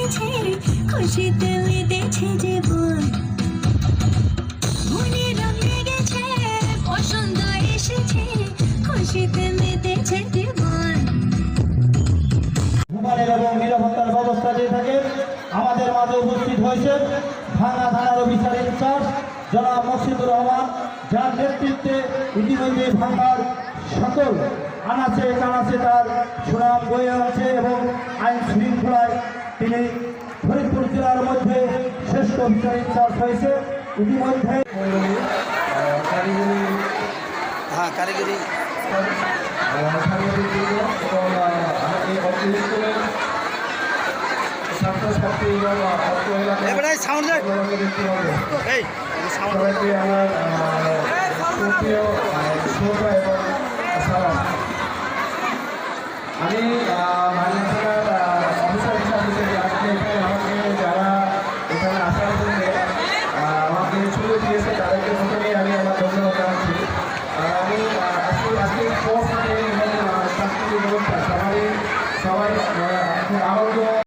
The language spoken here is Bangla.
এসেছে, খুশিতে মেতেছে জীবন। মনে রং লেগেছে, বসন্ত এসেছে, খুশিতে মেতেছে জীবন। ঘুমানের এবং নিরাপত্তার ব্যবস্থা দিয়ে থাকে। আমাদের মাঝে উপস্থিত হয়েছে ভাঙ্গা থানার অফিসার ইনচার্জ জনাব মকসুদুর রহমান, যার নেতৃত্বে ইতিমধ্যে ভাঙ্গার সকল আনাচে কানাচে তার সুনাম বয়ে আছে এবং আইন শৃঙ্খলায় তিনি ফরিদপুর জেলার মধ্যে শ্রেষ্ঠ অফিসার ইনচার্জ হয়েছে। ইতিমধ্যে কারিগরি ছাত্রছাত্রী এবং সবাইকে আমার সুপ্রিয় শ্রোতা এবং সালাম। আমি মাননীয় অফিসার হিসাবে আজকে এখানে আমাকে যারা এখানে আসার জন্য আমাকে সুযোগ দিয়েছে তাদেরকে প্রথমেই আমি আমার ধন্যবাদ জানাচ্ছি। আমি আজকে